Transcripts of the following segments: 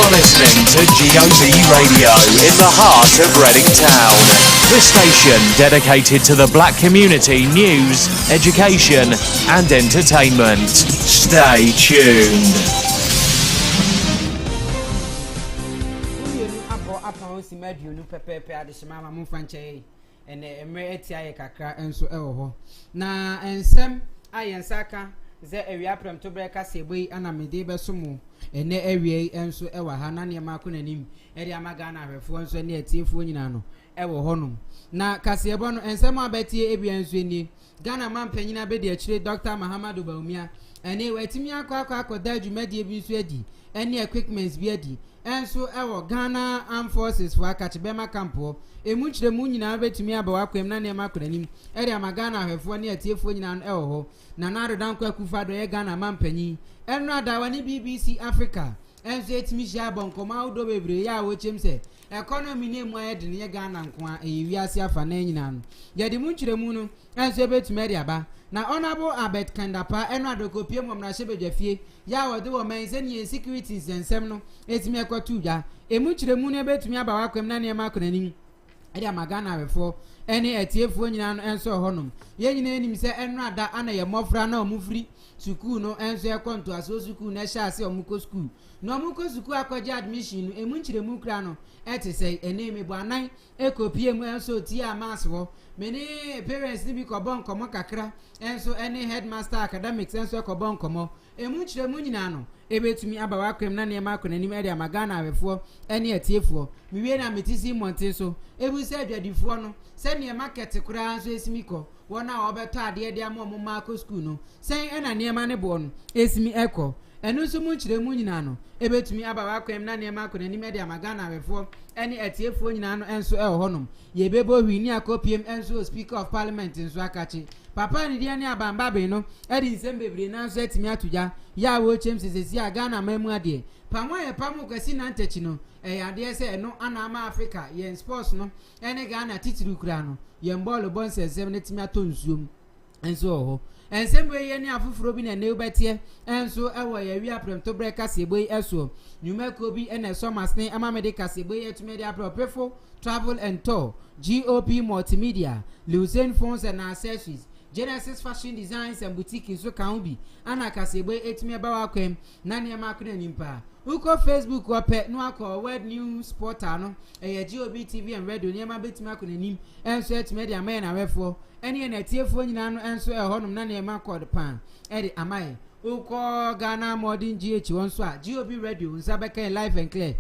are listening to GOB Radio in the heart of Reading Town. The station dedicated to the black community news, education and entertainment. Stay tuned. Na ensem ayensaka ze ewia prem to breka seboi ana mede besomo ene ewie enso ewa ha na ne makonanim eri amaga na ahwefo enso ne atiefo nyina no ewo honum na kasebo no ensem abetie ebia enso ni Ghana mampanyina be de akire Dr. Mahamadu Baumia ene wetimi akwa da dwumade bi nso adi ene equipments bi adi enso ewo Ghana Armed Forces for akachebema campo emu kyeremu nyina betumi abawa kwem na ne makonanim eri amaga na ahwefo ne atiefo nyina no ewo ho na narodan kwa kufa do ye Ghana mampanyi enu adawa ni BBC Africa enso etimi hia bonkoma udo bebre ya wo chemse economy ne mu ayede ne Ghana nkoa ewiase afa na nyina no ye de mu kyeremu no enso betumi eri aba na honorable Albert Kandapa enu adokopie mu na hyebedwafie ya wo de wo mense ne security nsem no etimi ekotu dwa emu kyeremu no betumi abawa kwem na ne makonanim eri amagana awefo ene etiefo nyina no enso honum ye nyina enim se enu ada ana ye mofra na omufri sukuu no enso ekonto aso sukuu na sha ase omuko sukuu no omuko sukuu akwaje admission no emu nkyiremu kra no etise ene mebu anan ekopie mu enso ti amaswo meni parents ni bi ko bon komo kakra enso ene headmaster academics enso ko bon komo emu nkyiremu nyina no ebetumi abawa kwem na ne makonanim eri amagana awefo ene etiefo miwie na metisi monte so ebusa adwadifo no se ne market kura so esimiko wona obeto ade de amom mako school no sen ena ne ma ne bo no esimi eko enu so mu nkyiremu nyina no ebetumi abawa kwem na ne makonanim eri amagana awefo ene etiefo nyina no enso honom ye bebo hwini akopiem enso speaker of parliament enso akachi papa ni dia ne abamba be no edi nsembebre na so etimi atuja ya wo chem sesesi aga na mamu ade pamwa ye pamu kwasi na ntachi no ade se eno ana ama Africa ye sports no ene ga na titiru kura no ye mbolo bonsesem ne timi atonsuom enso ho ensembe ye ne afufuro bi na ne ubetie enso ewo ye wi aprem to breka seboi eso nyumako bi ene somas ne ama medical seboi etumi de apropefo travel and tour GOP multimedia Lucene phones and accessories Genesis Fashion Designs and Boutique in Sokaumbi ana kasebe etime bawa kwem na ne makuna nimpa uko Facebook wape no akọ World News Portal no GOB TV and radio ne ma betima akuna nim enso etime de amay na wefo ene na tiefo nyina no enso honum na ne makọ pan ede amay uko Ghana Modern GH wonso a GOB radio nsabeka live and clear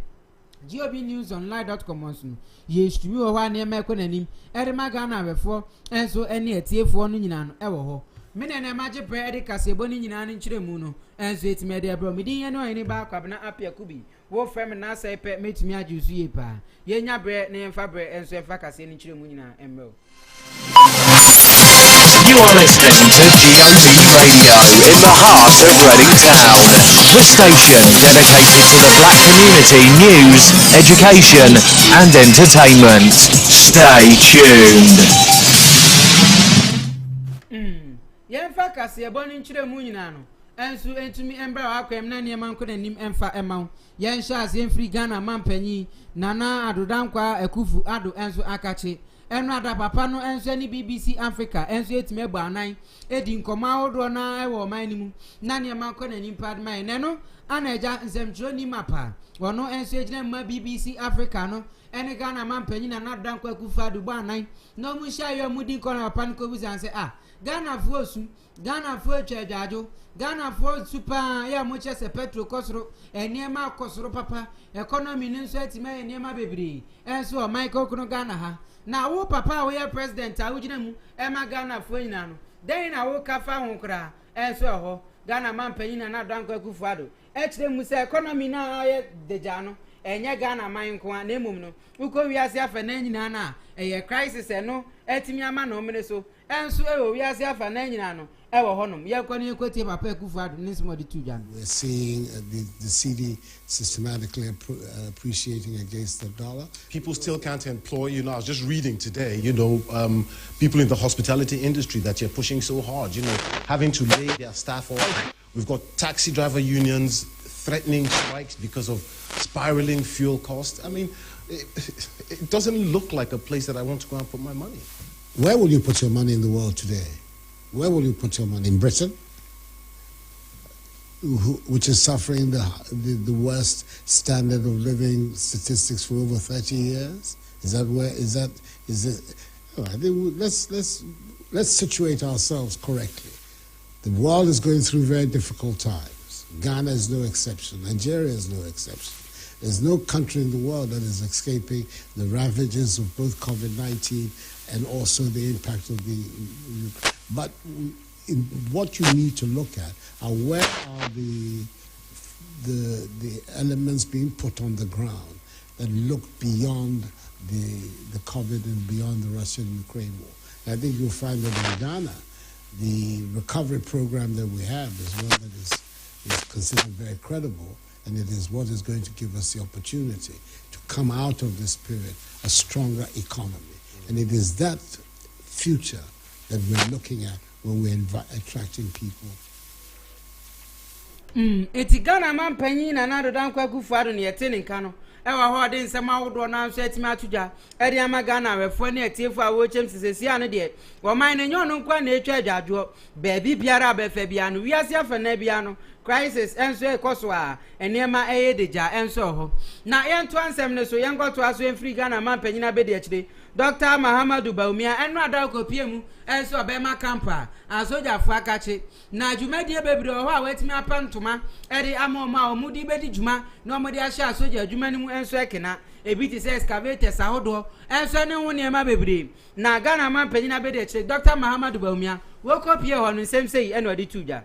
gobnewsonline.com onso ye stream wo wa ne makonanim ede magana wefo enso ene etiefo no nyina no ewo ho mene na maje pre kasebo ni nyina no nkyeremu no enso etime de bro midin ye no Oheneba Appiah Kubi wo frem na sepe metumi ajusu ye pa ye nya bre ne mfa bre enso efa kase ni nkyeremu nyina emro. You are listening to GOB Radio in the heart of Reading Town. The station dedicated to the black community news, education and entertainment. Stay tuned. Yemfa kasebo ni nkyeremu nyina no enso entumi embra akwem na ne mankonanim emfa emaw yen sha se free Ghana mampanyi nana adodankwa akufu ado enso akache enu ada papa no enso ni BBC Africa enso etime egba anan edi nkoma odo na ewo man ni mu na ne mankonanim pad man ne no anaja nsemtro ni mapa wono enso ejina ma BBC Africa no ene Ghana mampanyi na adodankwa akufu ado gba anan no mu sha yo mudi nkona papa nko bizanse Ghana fuosu Ghana fuo twajajo Ghana fuo super ya mo chese petro kosoro eniema kosoro papa economy ni nso etime eniema bebre enso Michael kuno Ghana ha na wo papa wo ya president a wugina mu ema Ghana fuo nyina no den na wo kafa ho kra enso ho Ghana mampanyi na danko akufuado ekire mu se economy na aye deja no enye Ghana man ko na emum no uko wiase afa na nyina na eye crisis no etimi ama na omene so enso ewo wiase afa na nyina no ewo honum ye kwani ekoti papa akufuado nismo de tujan. We're seeing the CD systematically appreciating against the dollar. People still can't employ, I was just reading today, people in the hospitality industry that you're pushing so hard, having to lay their staff off. We've got taxi driver unions threatening strikes because of spiraling fuel costs. I mean, it doesn't look like a place that I want to go and put my money. Where will you put your money in the world today? Where will you put your money? In Britain, which is suffering the worst standard of living statistics for over 30 years? Is it? I think let's situate ourselves correctly. The world is going through very difficult times. Ghana is no exception. Nigeria is no exception. There's no country in the world that is escaping the ravages of both COVID-19 and also the impact of the. But what you need to look at are where are the elements being put on the ground that look beyond the COVID and beyond the Russian-Ukraine war. And I think you'll find that in Ghana, the recovery program that we have is one that is considered very credible, and it is what is going to give us the opportunity to come out of this period a stronger economy. And it is that future that we're looking at when we're attracting people. Eti Ghana man penyi na na dodan kwaku fado ne yete nka no ewa ho de nsema wodo na nso etima atuja eri ama Ghana wefo ne etiefu a wo chem sisesi ane de wo man ne nyon nkwa na etwa adwadwo baabi biara abefa bia no wiase afa na bia no crisis enso ekoso a enema eye deja enso ho na yento ansem ne so yengoto aso enfri Ghana man penyi na be de akire Dr. Mahamadou Bawumia enu ada kopie mu enso obema campa asoja fu akache na dwumadie bebre ho a wetimi apantoma eri amoma omudi bedi dwuma na omudi ahia asoja dwuma ni mu enso ekena ebi ti say excavators ahodo enso ne ho ne ma bebre na Ghana man penyi na be de akire Dr. Mahamadou Bawumia wo kopie ho no nsem sei enu odi tuja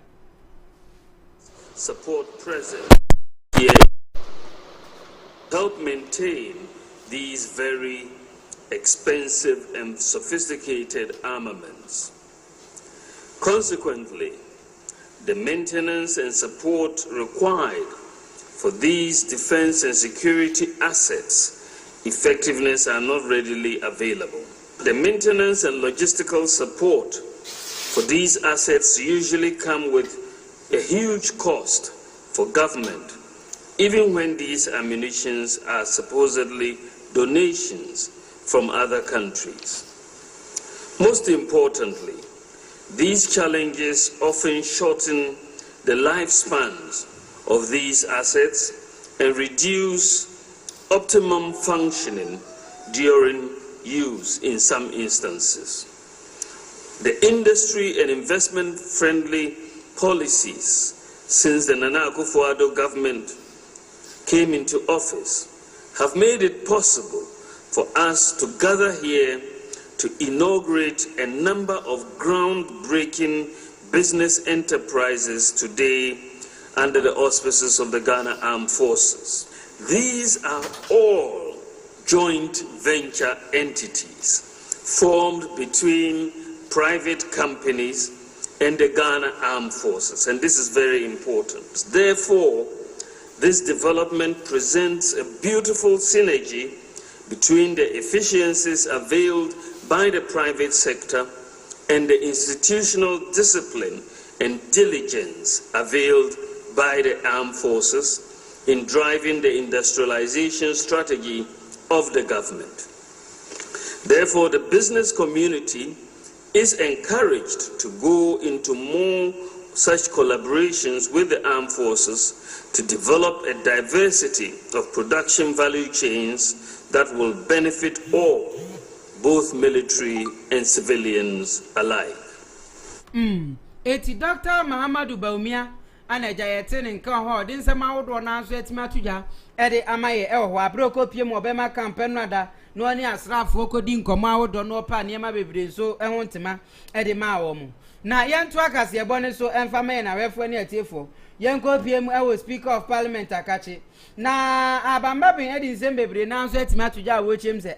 support present here help maintain these very expensive and sophisticated armaments. Consequently, the maintenance and support required for these defense and security assets' effectiveness are not readily available. The maintenance and logistical support for these assets usually come with a huge cost for government, even when these ammunitions are supposedly donations from other countries. Most importantly, these challenges often shorten the lifespans of these assets and reduce optimum functioning during use in some instances. The industry and investment-friendly policies since the Nana Akufo-Addo government came into office have made it possible for us to gather here to inaugurate a number of groundbreaking business enterprises today under the auspices of the Ghana Armed Forces. These are all joint venture entities formed between private companies and the Ghana Armed Forces, and this is very important. Therefore, this development presents a beautiful synergy between the efficiencies availed by the private sector and the institutional discipline and diligence availed by the armed forces in driving the industrialization strategy of the government. Therefore, the business community is encouraged to go into more such collaborations with the armed forces to develop a diversity of production value chains that will benefit all, both military and civilians alike. Eti Dr. Mahamadou Bawumia ana jayete ne nka ho de nsema wodo na aso etima tuja ede amaye e ho abroko pie mo be ma campaign no ada no ani asrafo kodi nkomo awodo no pa ne ma bebre so ehun tema ede ma wo mu na yentu akase e bone so emfa me na wefo ne atiefo yenko pie mu e wo speaker of parliament akache na abamba bin ede nsem bebre na aso etima tuja wo chem se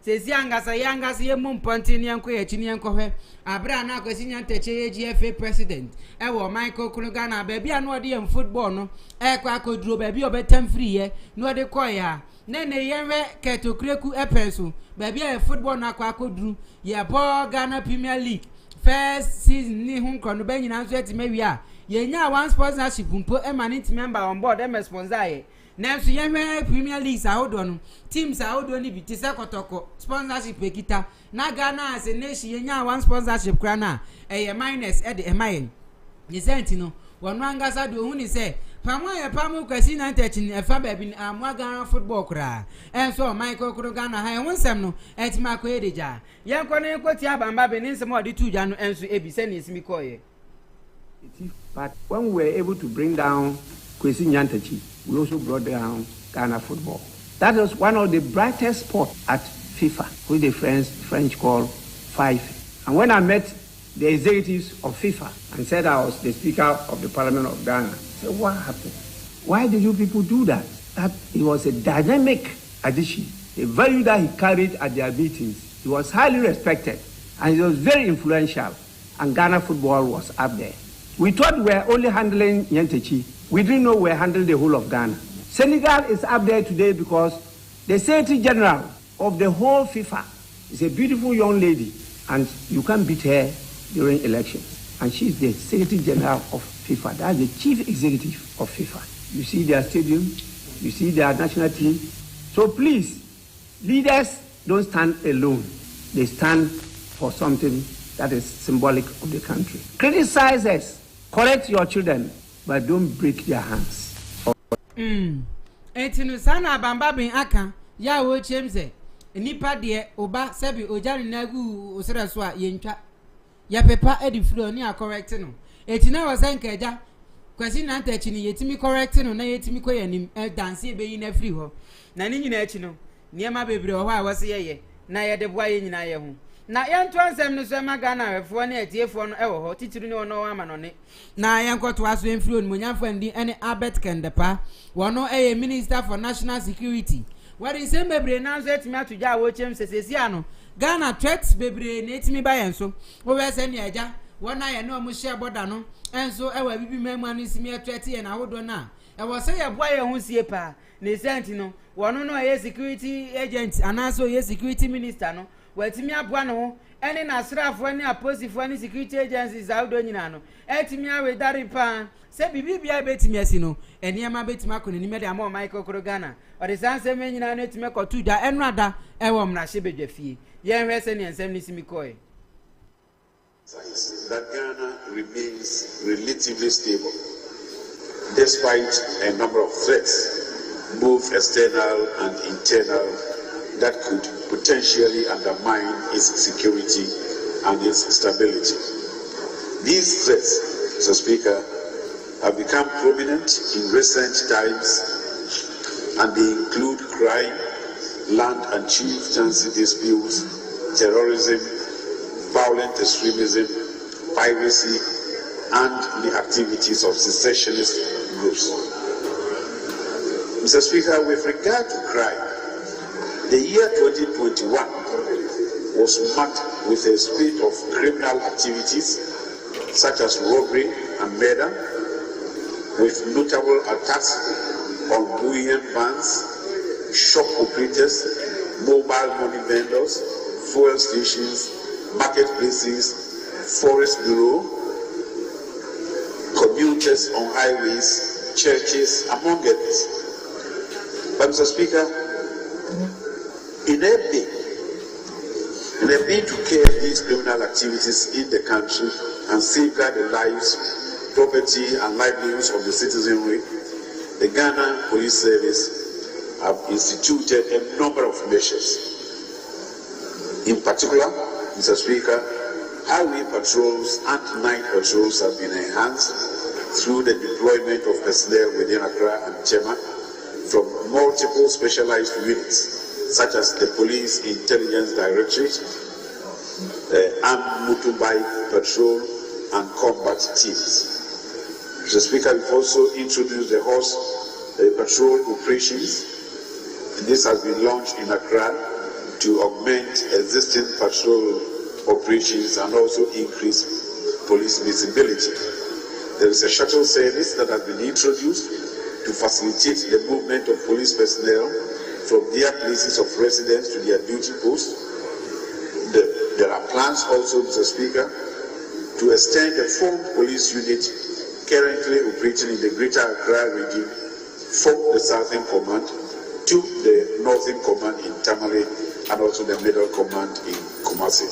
sesi angasa ye mumponti ni yanko ye chini yanko hwe abra na akwesi nyanteche ye GFA president e wo Michael Kuluga na baby anu ode yem football no e kwa akoduro baby obetem free ye no ode koy ha nene yenwe ketokreku epensu baby e football na kwa akoduru ye bo Ghana Premier League first season ni hu nkro no be nyina so etimawi a yenya one sponsorship mpo emanent member on board em sponsor ye na so ye Premier League ahodo no teams ahodo ni bi ti se kotoko sponsorship ekita na Ghana as a nation yenya one sponsorship kra na eye minus e de emayen ni senti no wonu angasa do hu ni se pamwa ye pamu kwasi na ntachin e fa ba bi amwa Ghana football kra enso Michael kro Ghana ha ye wonsem no etima ko edeja ye nko ne ko ti abamba be ni nsem odi tuja no enso ebi se ni esimi ko ye. But when we were able to bring down Kwesi Nyantakyi, we also brought down Ghana football. That was one of the brightest spots at FIFA, which the French call FIFA. And when I met the executives of FIFA and said I was the Speaker of the Parliament of Ghana, I said, what happened? Why did you people do that? That it was a dynamic addition, a value that he carried at their meetings. He was highly respected and he was very influential, and Ghana football was up there. We thought we were only handling Nyantakyi. We didn't know we were handling the whole of Ghana. Senegal is up there today because the Secretary General of the whole FIFA is a beautiful young lady, and you can't beat her during elections. And she's the Secretary General of FIFA. That's the chief executive of FIFA. You see their stadium, you see their national team. So please, leaders don't stand alone. They stand for something that is symbolic of the country. Criticize us. Correct your children, but don't break their hands. Etinu sana bamba bin aka ya wo chemze nipa de oba sebi ojari nagu osira so a yentwa ya pepa ediflo ni a correct no etina wo senka eja Kwesi Nyantakyi ni yetimi correct no na yetimi ko yanim dance e be yi na free ho na ni nyina achi no niema bebre ho a wose yeye na ye de boa ye nyina ye ho na yento ansem no so ma Ghana wefo na etiefo no ewo ho titiru ni ono ama no ne na yenkoto aso emfiri onimo nyamfo ndi ene Albert Kendepa wono eye Minister for National Security wari sem bebre na so etimi atoja wo chem sesesi ano Ghana threats bebre na etimi ba yenso wo we se ne aja wona ye no mo share border no enso ewa bibi memu anu simi threat ye na wodo na e wo se ye boa ye ho sie pa na senti no wono no ye security agent anaso ye security minister no wetimi aboa no ene na srafo ene aposifo ene security agencies awdo nyina no etimi awedare pa se bibibia betimi asi no eniema betimi akọ ni mede ama Michael kro Ghana o de sanse me nyina no etimi kotu da enrada ewo mrahye bedwafie ye hwe se ne ensem ni simi koe. That Ghana remains relatively stable despite a number of threats, both external and internal, that could potentially undermine its security and its stability. These threats, Mr. Speaker, have become prominent in recent times, and they include crime, land and chieftaincy disputes, terrorism, violent extremism, piracy, and the activities of secessionist groups. Mr. Speaker, with regard to crime, the year 2021 was marked with a spate of criminal activities such as robbery and murder, with notable attacks on bullion vans, shop operators, mobile money vendors, fuel stations, marketplaces, forest bureau, commuters on highways, churches, among others. But Mr. Speaker, in a bid to curb these criminal activities in the country and safeguard the lives, property, and livelihoods of the citizenry, the Ghana Police Service have instituted a number of measures. In particular, Mr. Speaker, highway patrols and night patrols have been enhanced through the deployment of personnel within Accra and Tema from multiple specialized units, such as the Police Intelligence Directorate, Armed Motorbike Patrol, and combat teams. Mr. Speaker, we've also introduced the horse patrol operations. This has been launched in Accra to augment existing patrol operations and also increase police visibility. There is a shuttle service that has been introduced to facilitate the movement of police personnel from their places of residence to their duty posts. There are plans also, Mr. Speaker, to extend the formed police unit currently operating in the Greater Accra region from the Southern Command to the Northern Command in Tamale and also the Middle Command in Kumasi.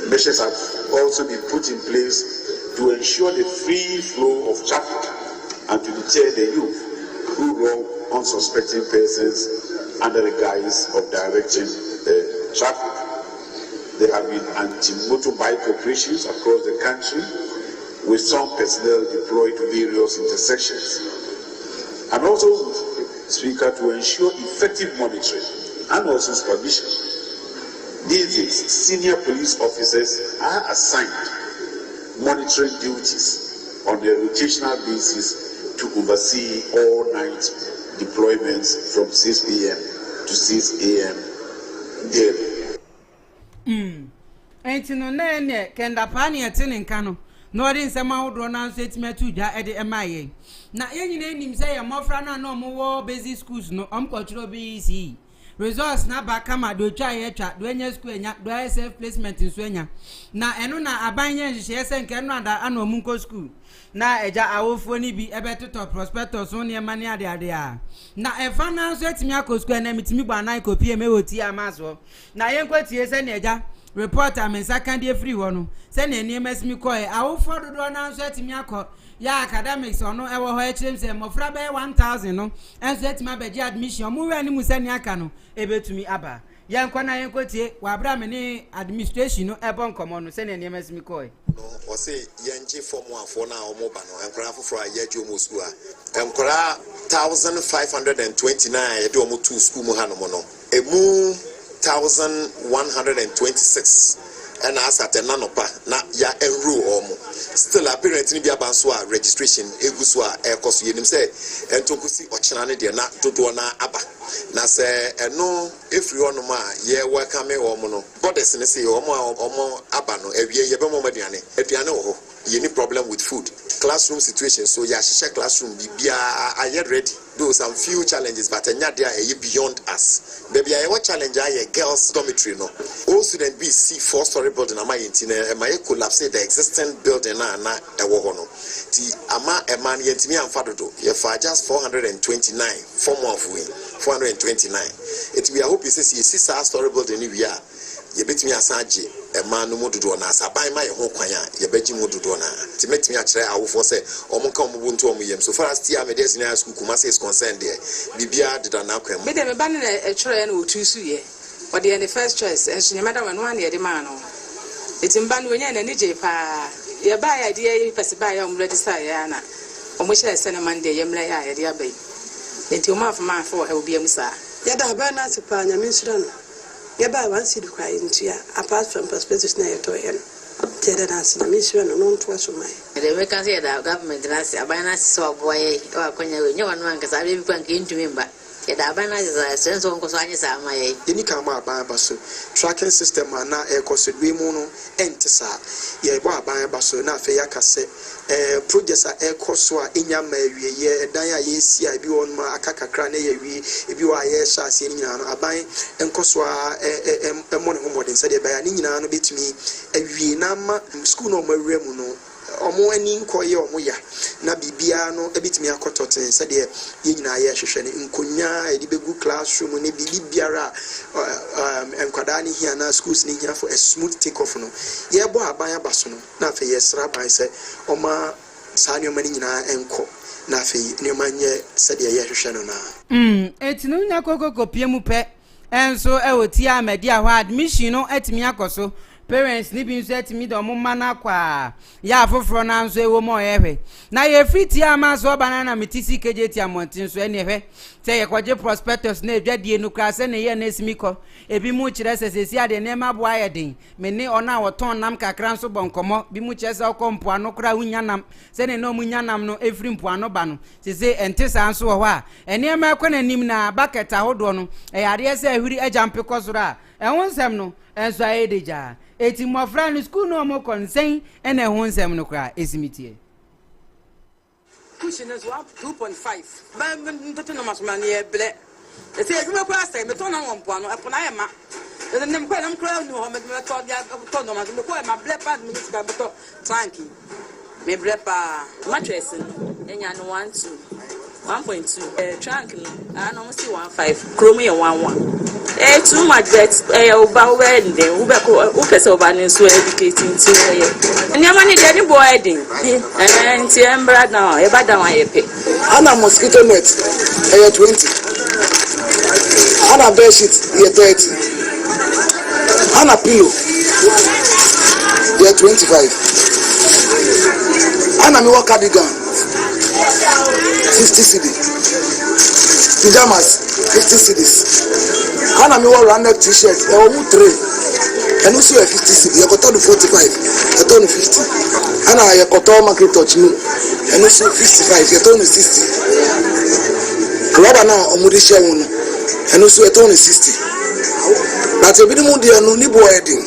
Measures have also been put in place to ensure the free flow of traffic and to deter the youth who rob unsuspecting persons under the guise of directing traffic. There have been anti-motorbike operations across the country with some personnel deployed to various intersections. And also, Speaker, to ensure effective monitoring and also supervision. These days, senior police officers are assigned monitoring duties on a rotational basis to oversee all night deployments from 6 p.m. to 6 a.m. daily. Entino ne kenda pani etini nkano. No din sema wodro na so etimetu ja ede emaye. Na yenyine nim say ya mofra na no mo wo basic schools no omkochiro BEC. Results na ba kama do twa ye twa do enya school enya do self placement nso enya. Na eno na abanye nhye se nke no ada ana omunko school. Na eja awofo ni bi ebetoto prospectus on ye mani ade a. Na efa na so etimi akosku na mitimi gba na kopie mewoti amazo. Na yenkwatie se na eja reporter men secondary free wono se na eni mesimi koe awofo dodo na so etimi akọ ya academics ono ewo ho echirem se mofra be 1000 no enso etimi abeji admission mu we ni musani aka no ebetumi aba yenkwa na yenkwatie wa abra me ni administration no ebo nkomo no se na eni mesimi koe no o se yenje form afo na omo ba no enkora afoforo ayeji omo school a enkora 1529 e de omo two school mu hanom no emu 1126 and as at nanopa na ya enroll omo still apparent ni bia banso a registration eguso a ekoso yenim say entonkusi ochina ne de na dodo na aba na say eno efri onum a ye welcome omo no goddess ne say omo aba no ewie ye be mo aduane wo ho ye ni problem with food classroom situation so ya share classroom bibia are ready those some few challenges but enya there are beyond us baby I want challenge a girls dormitory no all student be see 4-story building am I collapse the existing building na ewo ho no ti ama e man yentimi amfa dodo ye fa just 429 form of we 429 it we hope you say 6-story building ni we are ye betimi asaje e man no mododo na asaban ma ye ho kwan a ye beji mododo na ti metimi a kire awofo se omonka omubuntu omuyem so far as tia medicine high school Kumasi is concerned there bibia did na kwem me dem ba na e kire na otusu ye o de the first choice enso nye madam no an ye de man no etimba no nya na ni je pa ye ba ya de ye pese ba ya omre de sa ya na omo hye se na man de ye mre ya ye de abai enti o ma fa ma fa o he obi amusa ya da ba na sepa nya me nsura no ya ba wan si de kwa into ya apart from perspectives na ye to ye no tere na si na me nsura no no to so mai de we kan say da government na si abana si so boy o akonya we nya wanu anka sa be bi kwa nke ntumi mba ya da abana za senso nko so anya sa mai yeni ka ma aban ba so tracking system na e ko so dwe mu no entisa ye bo aban ba so na afa ya kase projects a e ko so a enya ma awie ye dan a ye si a bi won ma akakakra na ye wi e bi wa ye sha se ni nyina no aban enko so a mo ne ho modern se de ba ya ni nyina no betumi awie na ma school no ma wura mu no omo ani nkoye omo ya na bibia no ebitimi akototen se de ye nyina ye hwehwe ne nkonya edi begu classroom ne bibiara enkwada ni hia na schools ni hia for a smooth take off no ye bo aban abaso no na fe ye sra ban se oma sa ne omani nyina enko na fe ne omanye se de ye hwehwe no na etinu nya kokoko pie mu pe enso ewoti amedi ahwa admission no etimi akoso parents ni bi nso etimi do mo mana kwa ya afoforo na nso ewo mo yehwe na ye fiti amaso banana mitisi kejeti amontin so ene hwe te ye kwaje prospectus na edwadie no kra se ne ye na esimiko ebi mu kire sesesi ade ne mabo ayedin me ne ona woton nam kakra nso bonkomo bi mu kire se okompo ano kra hunya nam se ne no munya nam no efri mpo ano ba no se entesa nso ho a ene ma ekwa nanim na bucket ahodo no e yare se ahuri ajampe kosora ehonsem no enso ayedeja eti mofra no school no mo konsen ene ehonsem no kra esimitie pushing us up 2.5 ba mtoto no masomani e ble e se eduma kwa sai me to na wompo ano e pona e ma e nem kwa no ho me to dia to no ma me kwa ma ble pad me sika beto tanki Me brepa mattress enya no 1.2 trunk no almost 1.5 chrome 1.1 too much bet oba wedding who person oba ni so educating to enya mani dey ni boy wedding nti embra now e ba da wan ye pe ana mosquito net 20 ana bed sheet 30 ana pillow 25 ana mi work cardigan 50 cedi pajamas 50 cedis ana mi work round neck t-shirt 3 and also 50 cedi you got 45 you turn 50 ana you got market touch me and also 55 you turn 60 rubber now omudi share one and also you turn 60 but you be no dey no ni boy wedding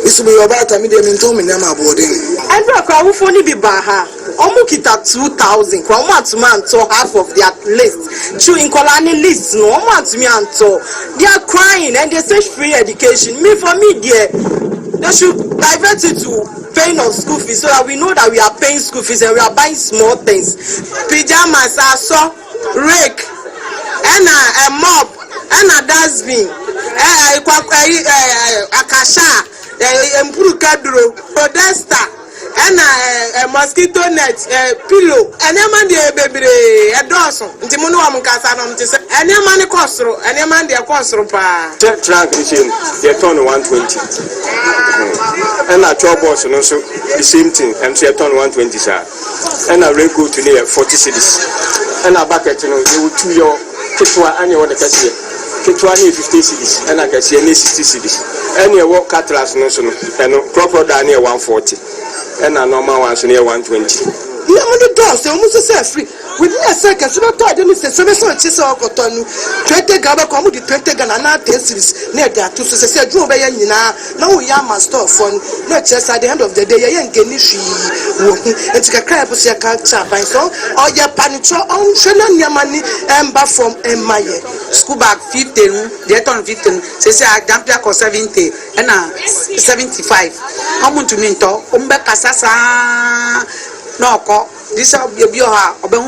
this be your bata me dey me to me na ma boarding and rock awu for ni bi ba ha omukita 2000 kwa omo atuma anto half of their list chu in kolani list no omo atumi anto they are crying and they say free education me for me there they should divert it to paying of school fees so that we know that we are paying school fees and we are buying small things pajamas aso rake and a mop and a dustbin akasha empuru kadro podesta and a mosquito net pillow and a man de baby a dozen nti mu no am kasa no nti se ene man ne kosoro ene man de kosoro pa trunk machine they turn 120 and a chop boss no so the same thing and so turn 120 sir and a rego to near 40 cedis and a bucket no you will to your kitwa and you the cashier kitwa ni 50 cedis and a cashier ni 60 cedis and you work catras no so no proper down near 140 and a normal one so near 120 yeah on the door say almost say free within a second so not I didn't say so chisa okotonu 20 gaba ko mu di 20 gana na 10 series na dey to so say drum be yan nyina na wo ya master phone na chest at the end of the day ye ngeni hwi wo enti ka cry po say ka cha ban so o ye panicho on shena nyamani emba from emaye school bag 50 they turn 15 say I dump ya ko 70 and 75 amuntu mi nto o mbe kasasa no ko this be ha obehu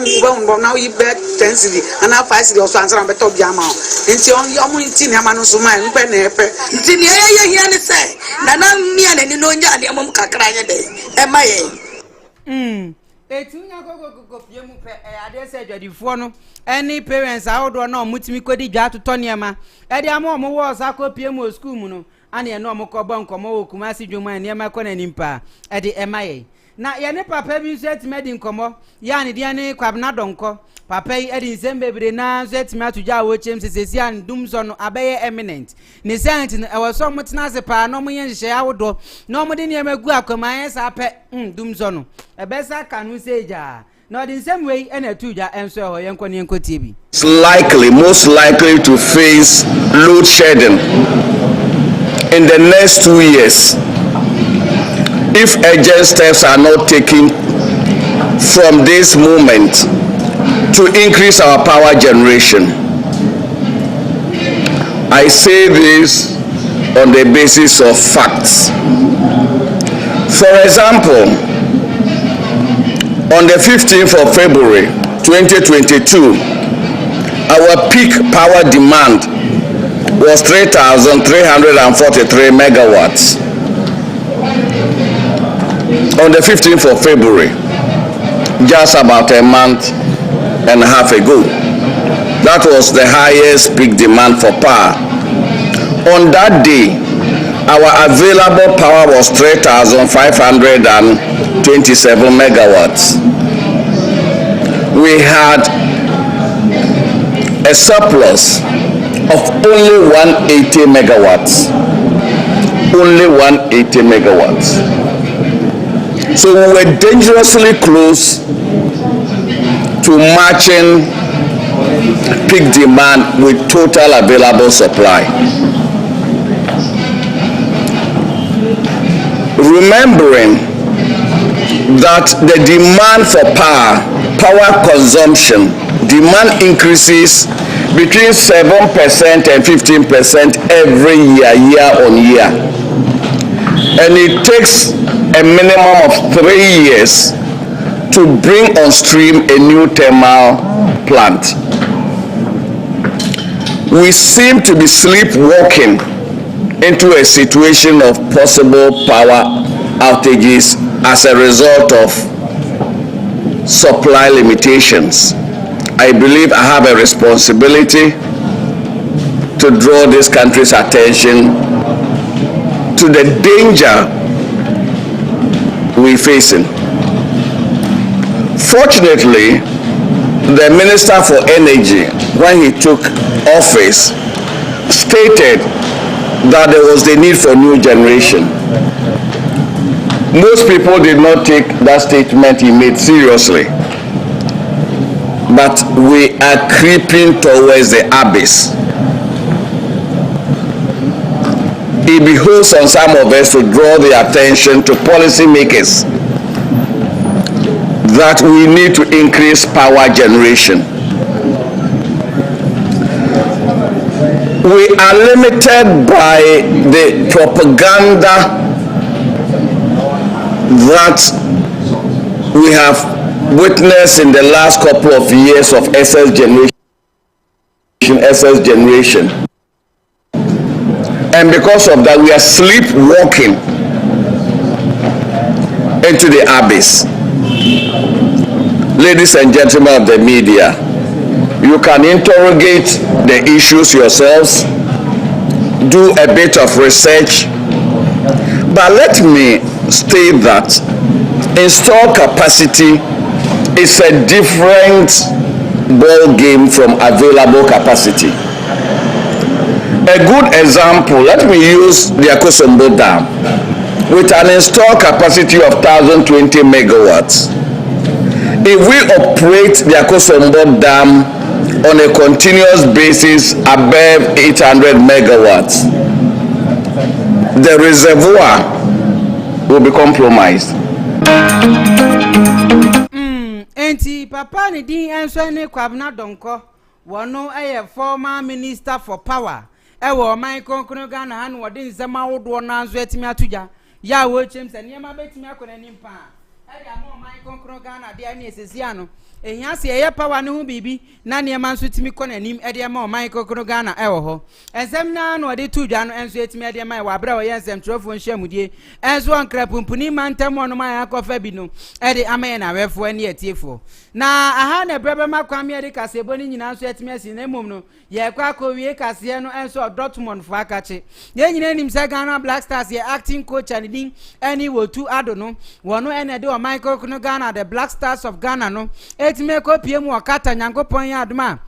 now you bet 10 cedi and now 5 cedi also answer am beto bia ma nti omu nti ni ama no so ma npe na epe nti ni ye hia ni say na na mia na ni no nya de amom kakra nya de e ma ye etunya gogo pie mu pe ade se adwadifo no any parents ahodo na omutimi kodi dwa atotɔ niema e de ama omo wo sa ko pie mu school mu no ane eno omo ko bon komo wo kumasi dwoma niema ko na nimpa e de e ma ye na ye ne papa bi so etime di nkomo ya ne dia ne kwabna donko papa yi edi nsembebere na so etime atuja wo chem sesesi an dum so no abeye eminent ne sent no e wo so mutena se pa no moye nhye awodo no mo de ne magu akoman sa pe dum so no e be sa kanu seja no the same way and atuja enso ho yenko ne yenko tie bi most likely to face load shedding in the next 2 years if urgent steps are not taken from this moment to increase our power generation. I say this on the basis of facts. For example, on the 15th of February 2022, our peak power demand was 3,343 megawatts. On the 15th of February, just about a month and a half ago, that was the highest peak demand for power. On that day, our available power was 3,527 megawatts. We had a surplus of only 180 megawatts. Only 180 megawatts. So we were dangerously close to matching peak demand with total available supply. Remembering that the demand for power consumption, demand increases between 7% and 15% every year on year. And it takes a minimum of 3 years to bring on stream a new thermal plant. We seem to be sleepwalking into a situation of possible power outages as a result of supply limitations. I believe I have a responsibility to draw this country's attention to the danger we're facing. Fortunately, the Minister for Energy, when he took office, stated that there was the need for new generation. Most people did not take that statement he made seriously. But we are creeping towards the abyss. It behoves on some of us to draw the attention to policymakers that we need to increase power generation. We are limited by the propaganda that we have witnessed in the last couple of years of excess generation. And because of that, we are sleepwalking into the abyss. Ladies and gentlemen of the media, you can interrogate the issues yourselves, do a bit of research, but let me state that installed capacity is a different ball game from available capacity. A good example, let me use the Akosombo Dam with an installed capacity of 1,020 megawatts. If we operate the Akosombo Dam on a continuous basis above 800 megawatts, the reservoir will be compromised. Enti papa ni din enso ne kwabna donko wono former minister for power ewo man konkunu Ghana han wode nsema wodo na anzo etimi atuja ya wo chem se niema betimi akona nimpa amo man konkunu Ghana de ani esisia no ehia se ye power ne hu bibi na niema nso timi kona nim ede ma man konkunu Ghana ewo ho ensem na no de tudwa no enso etimi ede ma wa bra wo ye nsem trofo nhwamudie enso ankrapumpuni mantam ono man akofa bi no ede amaye na wefo ani etiefo na aha na brebe makwame ede kasebo ni nyina nso etimi asi na mom no ye kwa kowie kase no enso Dortmund fo akache ye nyina nim se Ghana Black Stars ye acting coach and din ani wotu ado no wono ene de o Michael Kuno Ghana the Black Stars of Ghana no etime ko piem wakata nyankopon ya aduma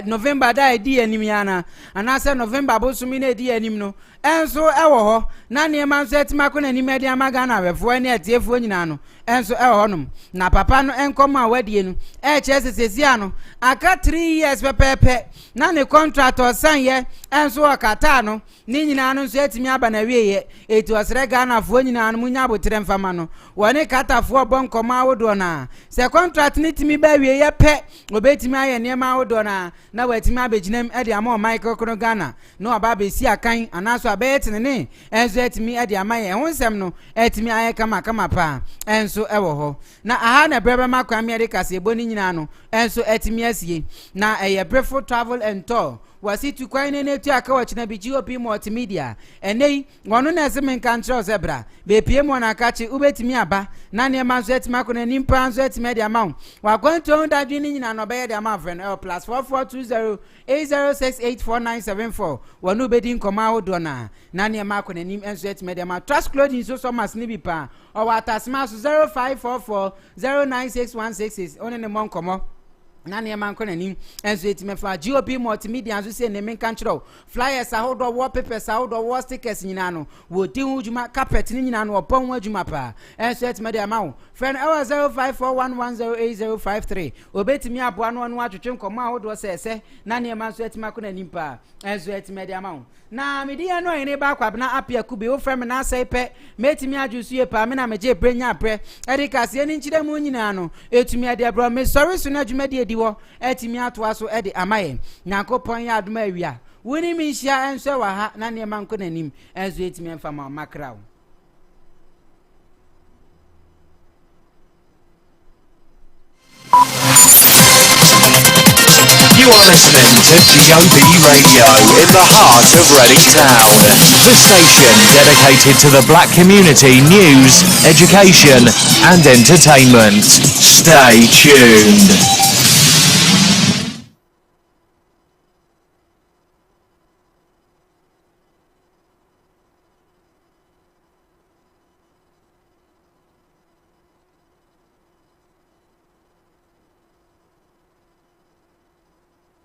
November da edi anim yana anase November bosumi na edi anim no enso ewo ho na niema nso etima ko na anim edi amaga na wefo ani atiefo nyina no enso ewo honum na papa no enkoma wadie no sesesi no aka 3 years pepepe na ne contract san ye enso akata no ni nyina no nso etimi aba na wieye eti osre Ghana fo nyina no munya botre mfama no woni katafo bonkoma wodo na se contract ni timi ba wieye pe obetimi aye niema wodo na wetimi abeginem ede ama Michael Kuno Ghana no aba be si akan anaso abetene ne enso etimi ede ama ye honsem no etimi aye kama pa enso ewo ho na aha na brebe makwa America se boni nyina no enso etimi asie na eye breful travel and tour wasi tu kwan ne tu aka wachina bi GOP multimedia enei wono na ese men control zebra be pie mo na akachi ubetimi aba na ne manso etima ko na nimpa anso etimi de amount wa kwanto dadwi ni nyina no be de amount friend +4420 80684974 wono be din koma wodo na ne ma ko na nim enso etimi de amount trust clothing so mas ni bi pa o wa tasma so 0544 096166 one ne mon komo na ne man kona nim enso etimefa GOP multimedia so say ne men kan chiro flyers ahodo wallpapers ahodo wall stickers nyina no wo din hujuma carpet ni nyina no opon hujuma pa enso etimede amawo friend 0541108053 obetimi aboa no no atwetwe komo ahodo sese na ne man so etimakona nim pa enso etimede amawo na media no Oheneba Appiah Kubi wo frame na sai pe metimi ajusu ye pa me na meje brenya pre edikase ni nchire mu nyina no etimi ade bro me sorry so na adwumade ediwo etimi atoa so ede amaye nyankopon ya adoma awia woni mi hia enso wa ha na ne man ko nanim enso etimi mfama makrawo You are listening to GOB Radio in the heart of Reading Town, the station dedicated to the black community news, education and entertainment. Stay tuned.